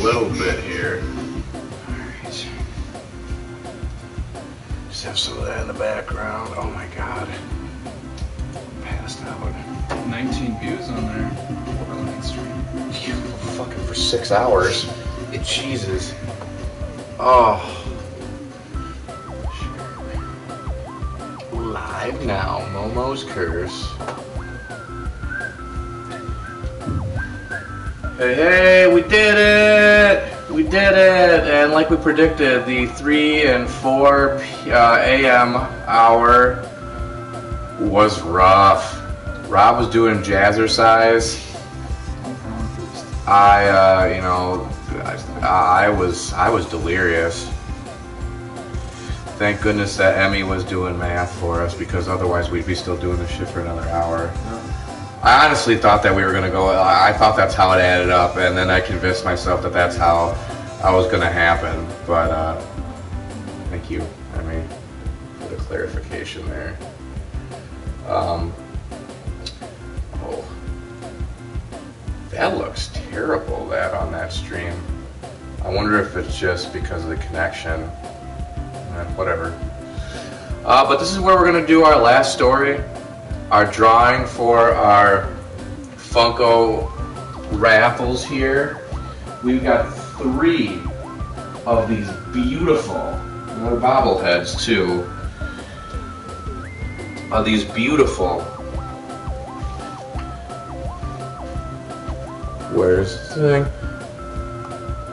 little bit here. Alright. Just have some of that in the background. Oh my god. Passed out. 19 views on there. Overnight stream. Fucking for 6 hours. Jesus. Oh. Live now, Momo's Curse. Hey, hey, we did it! We did it! And like we predicted, the 3 and 4 a.m. hour was rough. Rob was doing jazzercise. I was delirious. Thank goodness that Emmy was doing math for us, because otherwise we'd be still doing this shit for another hour. I honestly thought that we were gonna go. I thought that's how it added up, and then I convinced myself that that's how I was gonna happen. But thank you, Emmy, for the clarification there. Oh, that looks terrible. That on that stream. I wonder if it's just because of the connection. Whatever. But this is where we're gonna do our last story. Our drawing for our Funko raffles here. We've got 3 of these beautiful, they're bobbleheads too, of these beautiful, where's the thing?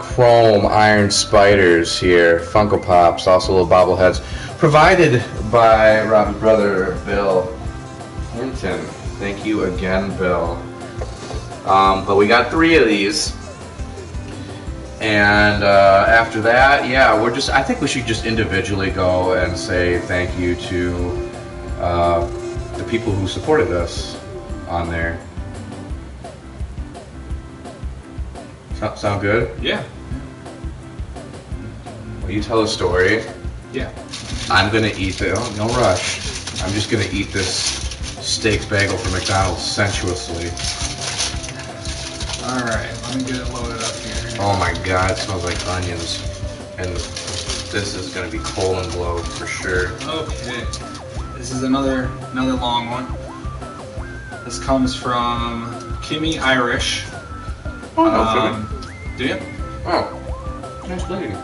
Chrome iron spiders here, Funko Pops, also little bobbleheads, provided by Rob's brother Bill Hinton. Thank you again, Bill. But we got 3 of these, and after that, yeah, I think we should just individually go and say thank you to the people who supported us on there. Sound good? Yeah. Will you tell a story? Yeah. I'm gonna eat the. Oh, no rush. I'm just gonna eat this steaks bagel from McDonald's sensuously. Alright, let me get it loaded up here. Oh my god, it smells like onions. And this is gonna be colon blow for sure. Okay. This is another long one. This comes from Kimmy Irish. Oh, no, do you? oh, nice lady.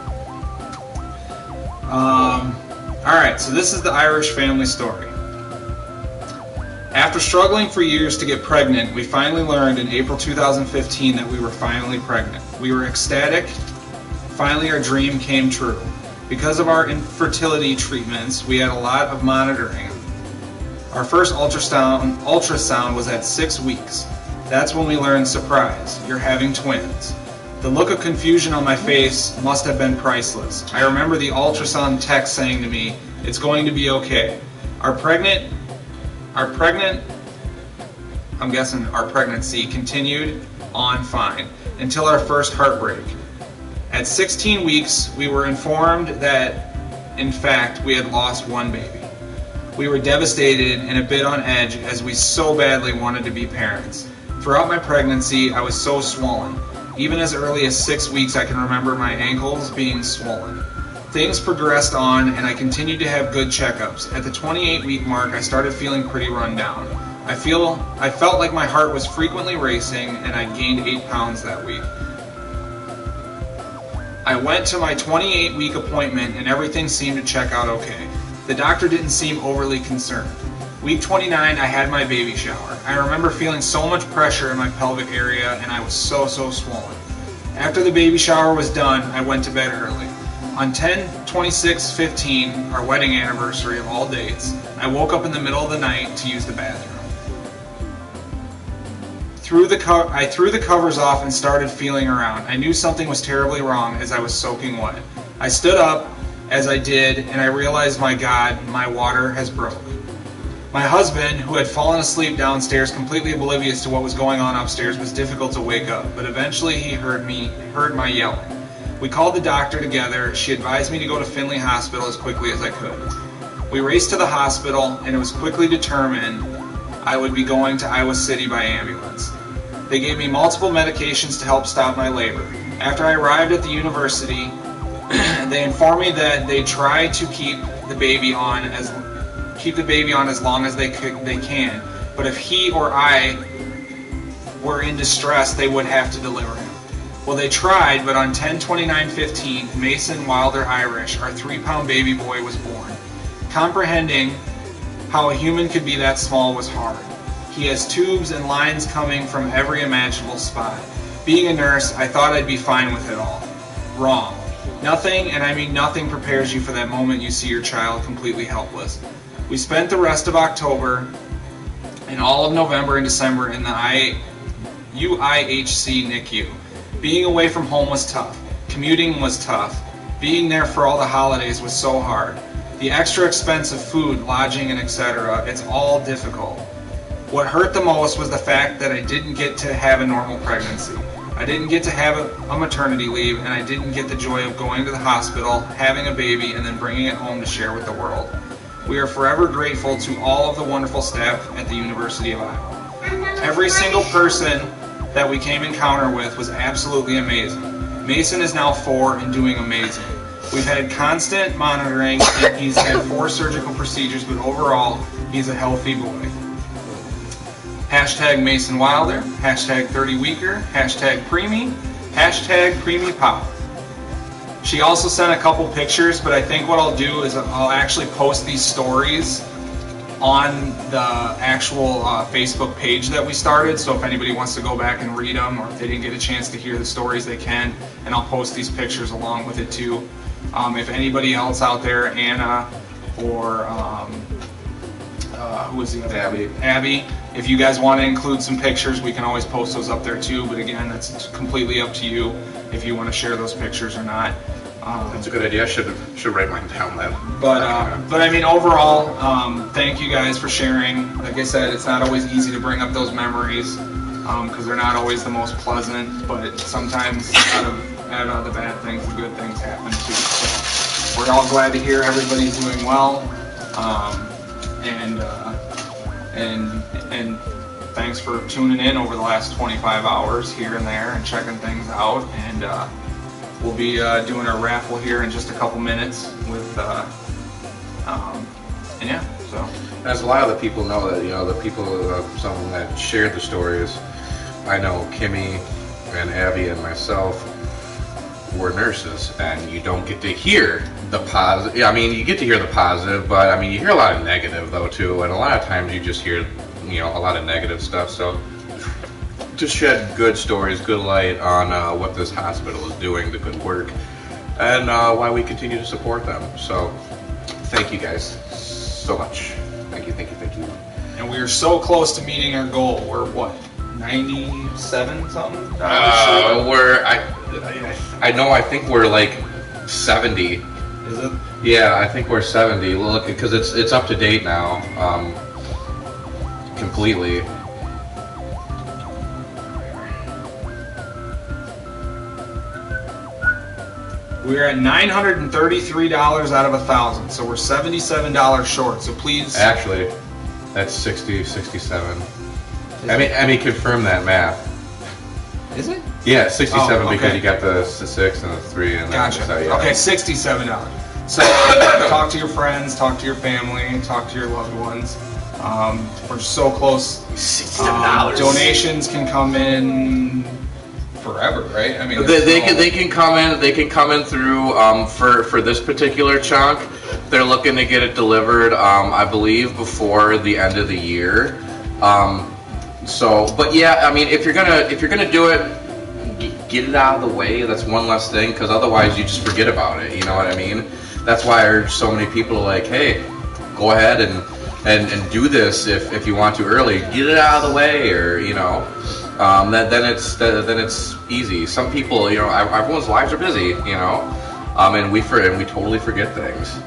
Alright, so this is the Irish family story. After struggling for years to get pregnant, we finally learned in April 2015 that we were finally pregnant. We were ecstatic. Finally, our dream came true. Because of our infertility treatments, we had a lot of monitoring. Our first ultrasound was at 6 weeks. That's when we learned, surprise, you're having twins. The look of confusion on my face must have been priceless. I remember the ultrasound tech saying to me, it's going to be okay. Our pregnancy continued on fine until our first heartbreak. At 16 weeks, we were informed that, in fact, we had lost one baby. We were devastated and a bit on edge as we so badly wanted to be parents. Throughout my pregnancy, I was so swollen. Even as early as 6 weeks, I can remember my ankles being swollen. Things progressed on, and I continued to have good checkups. At the 28-week mark, I started feeling pretty run down. I felt like my heart was frequently racing, and I gained 8 pounds that week. I went to my 28-week appointment, and everything seemed to check out okay. The doctor didn't seem overly concerned. Week 29, I had my baby shower. I remember feeling so much pressure in my pelvic area, and I was so swollen. After the baby shower was done, I went to bed early. On 10/26/15, our wedding anniversary of all dates, I woke up in the middle of the night to use the bathroom. I threw the covers off and started feeling around. I knew something was terribly wrong as I was soaking wet. I stood up as I did, and I realized, my God, my water has broke. My husband, who had fallen asleep downstairs completely oblivious to what was going on upstairs, was difficult to wake up, but eventually he heard my yelling. We called the doctor together. She advised me to go to Findlay Hospital as quickly as I could. We raced to the hospital, and it was quickly determined I would be going to Iowa City by ambulance. They gave me multiple medications to help stop my labor. After I arrived at the university, they informed me that they try to keep the baby on as long as they can. But if he or I were in distress, they would have to deliver him. Well, they tried, but on 10/29/15, Mason Wilder Irish, our 3-pound baby boy, was born. Comprehending how a human could be that small was hard. He has tubes and lines coming from every imaginable spot. Being a nurse, I thought I'd be fine with it all. Wrong. Nothing, and I mean nothing, prepares you for that moment you see your child completely helpless. We spent the rest of October and all of November and December in the UIHC NICU. Being away from home was tough. Commuting was tough. Being there for all the holidays was so hard. The extra expense of food, lodging, and etc., it's all difficult. What hurt the most was the fact that I didn't get to have a normal pregnancy. I didn't get to have a maternity leave, and I didn't get the joy of going to the hospital, having a baby, and then bringing it home to share with the world. We are forever grateful to all of the wonderful staff at the University of Iowa. Every single person that we came encounter with was absolutely amazing. Mason is now 4 and doing amazing. We've had constant monitoring, and he's had 4 surgical procedures, but overall, he's a healthy boy. Hashtag Mason Wilder, hashtag 30weeker, hashtag preemie, hashtag preemie pop. She also sent a couple pictures, but I think what I'll do is I'll actually post these stories on the actual Facebook page that we started, so if anybody wants to go back and read them, or if they didn't get a chance to hear the stories, they can, and I'll post these pictures along with it too. If anybody else out there, Anna, or who was the other? Abby, if you guys want to include some pictures, we can always post those up there too, but again, that's completely up to you if you want to share those pictures or not. That's a good idea. I should write mine down then. But I mean, overall, thank you guys for sharing. Like I said, it's not always easy to bring up those memories because they're not always the most pleasant. But sometimes out of the bad things, the good things happen too. So we're all glad to hear everybody's doing well, and thanks for tuning in over the last 25 hours here and there and checking things out. And we'll be doing our raffle here in just a couple minutes with, and yeah, so. As a lot of the people know that, the people, some of them that shared the stories, I know Kimmy and Abby and myself were nurses, and you don't get to hear the positive. I mean, you get to hear the positive, but I mean, you hear a lot of negative though too, and a lot of times you just hear, a lot of negative stuff. So to shed good stories, good light on what this hospital is doing, the good work, and why we continue to support them. So thank you guys so much. Thank you. And we are so close to meeting our goal. We're what, 97 something? I think we're like 70. Is it? Yeah, I think we're 70. Look, because it's up to date now, completely. We're at $933 out of 1,000, so we're $77 short. So please. Actually, that's 67. I mean, confirm that math. Is it? Yeah, 67 okay. Because you got the 6 and the 3 and gotcha. Then, yeah. Okay, $67. So talk to your friends, talk to your family, talk to your loved ones. We're so close. $67. Donations can come in forever, right? I mean, they can come in. They can come in through for this particular chunk. They're looking to get it delivered, I believe, before the end of the year. But yeah, I mean, if you're gonna do it, get it out of the way. That's one less thing, because otherwise you just forget about it. You know what I mean? That's why I urge so many people to, like, hey, go ahead and do this if you want to early. Get it out of the way, or then it's easy. Some people, everyone's lives are busy, and we totally forget things,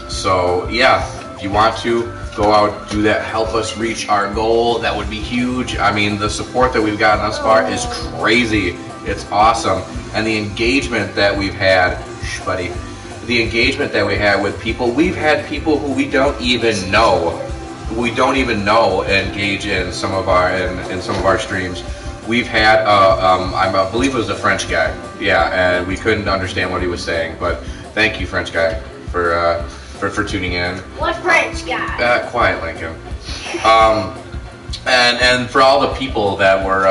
So yeah, if you want to go out, do that, help us reach our goal, that would be huge. I mean, the support that we've gotten thus far is crazy. It's awesome. And the engagement that we've had, the engagement that we had with people, we've had people who we don't even know engage in some of our streams. we've had, I believe it was a French guy. Yeah, and we couldn't understand what he was saying, but thank you, French guy, for tuning in. What French guy? Quiet, Lincoln. And for all the people that were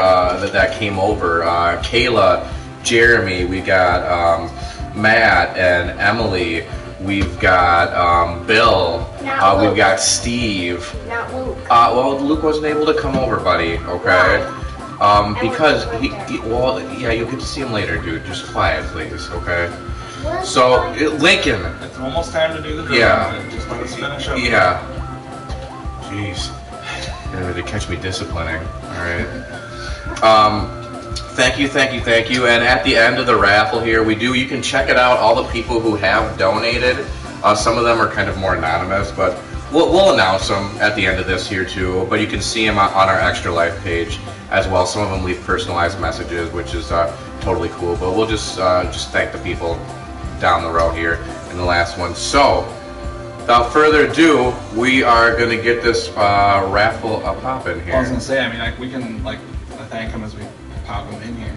that came over, Kayla, Jeremy, we got Matt and Emily, we've got Bill, we've got Steve. Not Luke. Well, Luke wasn't able to come over, buddy. Okay. Because well, yeah, you'll get to see him later, dude. Just quiet, please. Okay. So, Lincoln. It's almost time to do the drawing. Yeah. Just let us finish up. Yeah. Jeez. You're going to catch me disciplining. Alright. Thank you. And at the end of the raffle here, you can check it out, all the people who have donated. Some of them are kind of more anonymous, but we'll announce them at the end of this here too. But you can see them on our Extra Life page as well. Some of them leave personalized messages, which is totally cool. But we'll just thank the people down the road here in the last one. So, without further ado, we are going to get this raffle popping here. I was going to say, I mean, like, we can thank them as we pop them in here.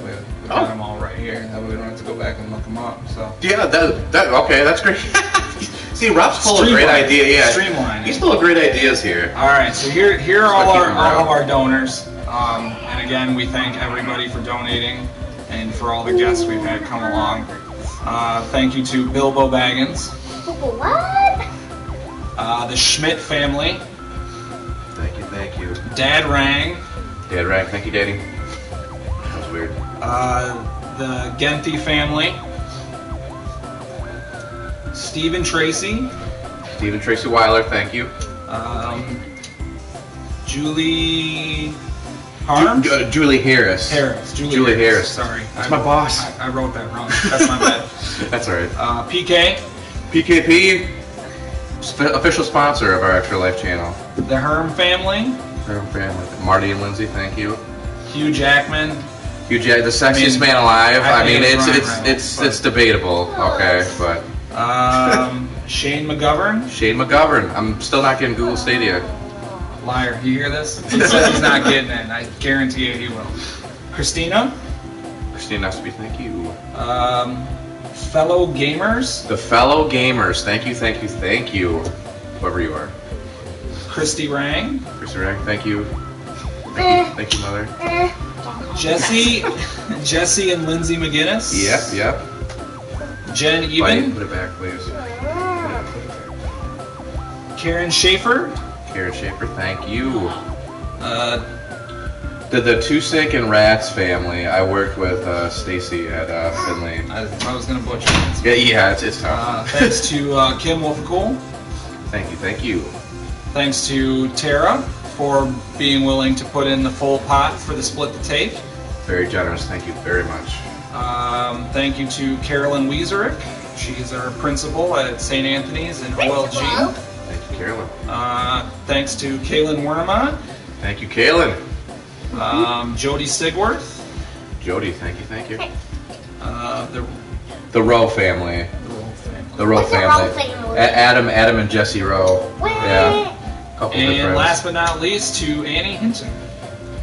We got them all right here. That way we don't have to go back and look them up. So yeah, okay, that's great. See, Rob's full of great ideas. Yeah, streamline. He's full of great ideas here. All right, so here are all of our donors. And again, we thank everybody for donating and for all the guests we've had come along. Thank you to Bilbo Baggins. What? The Schmidt family. Thank you. Dad Rang. Thank you, Daddy. That was weird. The Genthi family. Stephen Tracy Weiler, thank you. Julie Harms? Julie Harris. Julie Harris. Sorry. That's my boss. I wrote that wrong. That's my bad. That's alright. PKP, official sponsor of our Extra Life channel. the Herm family. Marty and Lindsay, thank you. Hugh Jackman. The sexiest man alive. I mean, it's debatable. Oh. Okay, but. Shane McGovern. I'm still not getting Google Stadia. Liar. You hear this? He says he's not getting it. I guarantee you he will. Christina, thank you. Fellow Gamers. The Fellow Gamers, thank you. Whoever you are. Christy Rang, thank you. Thank you, Mother. Jesse and Lindsay McGinnis. Yep. Jen Eben. Put it back, please. Karen Schaefer, thank you. The Tusik and Rats family. I worked with Stacy at Finley. I was gonna butcher it. Yeah, it's tough. Thanks to Kim Wolfcool. Thank you. Thanks to Tara for being willing to put in the full pot for the split the tape. Very generous. Thank you very much. Thank you to Carolyn Wieserick. She's our principal at St. Anthony's in OLG. Thank you, Carolyn. Thanks to Kaylin Wernemont. Thank you, Kaylin. Jody Stigworth. Jody, thank you. The Rowe family. The Rowe What's the family. Rowe family? Adam and Jesse Rowe. Yeah. Couple good And friends. last but not least, to Annie Hinton.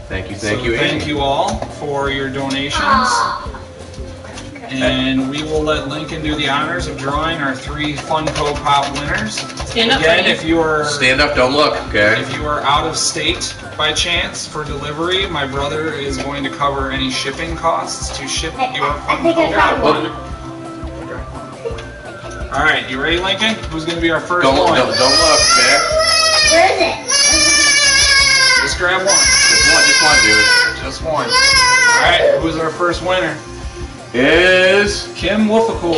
Thank you, Annie. Thank you all for your donations. And we will let Lincoln do the honors of drawing our 3 Funko Pop winners. Stand up, Again, Frankie. if you are Stand up, don't look, okay? If you are out of state by chance for delivery, my brother is going to cover any shipping costs to ship your I think I Funko got Pop. one. All right, you ready, Lincoln? Who's going to be our first Don't one? look, okay? Where is it? Just grab one. Just one, dude. Just one. All right, who's our first winner? Is Kim Wolfcool.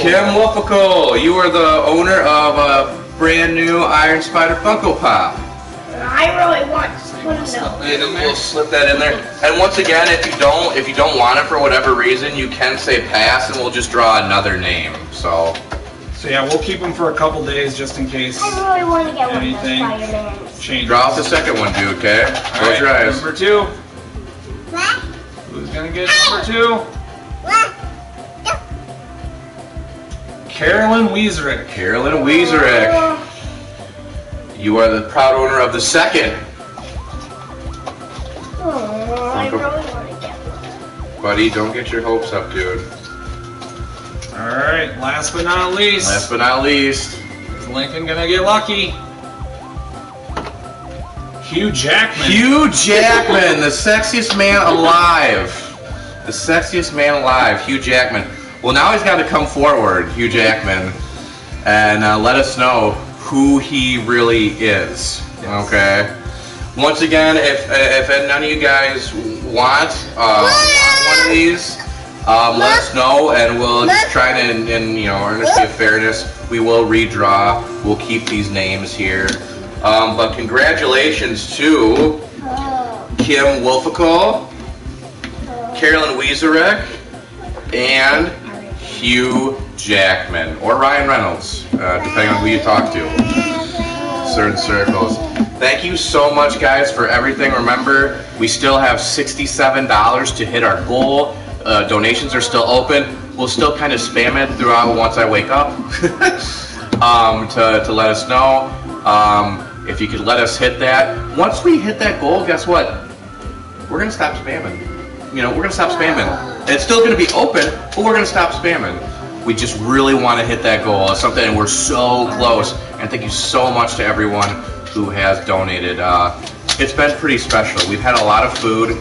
You are the owner of a brand new Iron Spider Funko Pop. I really want to know. We'll slip that in there. And once again, if you don't want it for whatever reason, you can say pass, and we'll just draw another name. So yeah, we'll keep them for a couple days just in case I really want to get one of those anything Spider-Mans. changes. draw out the second one, dude. Okay. All Close your right, eyes. number 2. What? Who's gonna get number 2? What? Carolyn Wieserick. You are the proud owner of the second Oh, I Funko really buddy. Don't get your hopes up, dude. Alright, last but not least. Last but not least. Is Lincoln gonna get lucky? Hugh Jackman. Hugh Jackman, the sexiest man alive. The sexiest man alive, Hugh Jackman. Well, now he's got to come forward, Hugh Jackman, and let us know who he really is. Yes. Okay. Once again, if none of you guys want one of these, let us know, and we'll just try to, in earnesty of fairness, we will redraw. We'll keep these names here. But congratulations to Kim Wolfical, Carolyn Wiezerek, and Hugh Jackman, or Ryan Reynolds, depending on who you talk to. Certain circles. Thank you so much, guys, for everything. Remember, we still have $67 to hit our goal. Donations are still open. We'll still kind of spam it throughout once I wake up to let us know. If you could let us hit that. Once we hit that goal, guess what? We're going to stop spamming. We're going to stop spamming. It's still going to be open, but we're going to stop spamming. We just really want to hit that goal. It's something, and we're so close. And thank you so much to everyone who has donated. It's been pretty special. We've had a lot of food,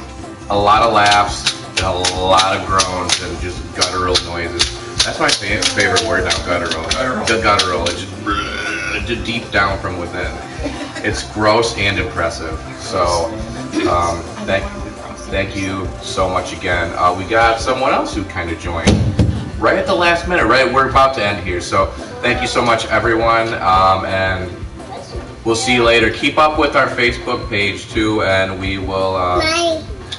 a lot of laughs, and a lot of groans and just guttural noises. That's my favorite word now, guttural. Guttural. It's just deep down from within. It's gross and impressive. So, thank you so much again. We got someone else who kind of joined right at the last minute. Right, we're about to end here. So, thank you so much, everyone, and we'll see you later. Keep up with our Facebook page too, and we will.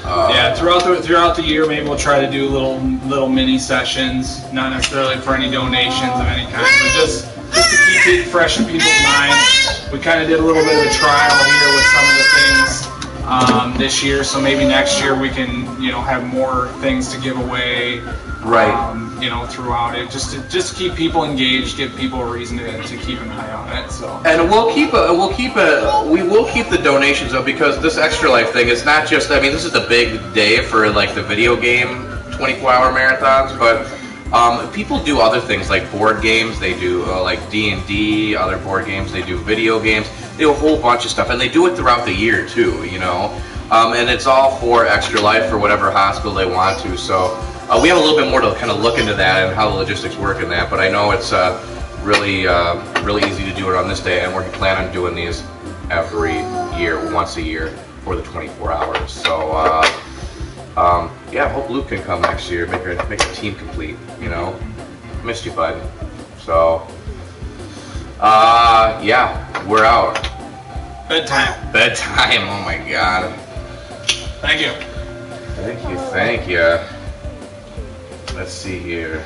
Yeah, throughout the year, maybe we'll try to do little mini sessions, not necessarily for any donations of any kind, but just to keep it fresh in people's minds. We kind of did a little bit of a trial here with some of the things this year, so maybe next year we can, have more things to give away. Right. Throughout it, just to keep people engaged, give people a reason to keep an eye on it. So. And we will keep the donations up, because this Extra Life thing is not just. I mean, this is the big day for like the video game 24-hour marathons, but people do other things like board games. They do like D&D, other board games. They do video games. They do a whole bunch of stuff, and they do it throughout the year too. And it's all for Extra Life for whatever hospital they want to. So. We have a little bit more to kind of look into that and how the logistics work in that, but I know it's really easy to do it on this day, and we're planning on doing these every year, once a year, for the 24 hours. So, yeah, I hope Luke can come next year, make a team complete, Missed you, bud. So, yeah, we're out. Bedtime, oh my God. Thank you. Thank you. Let's see here.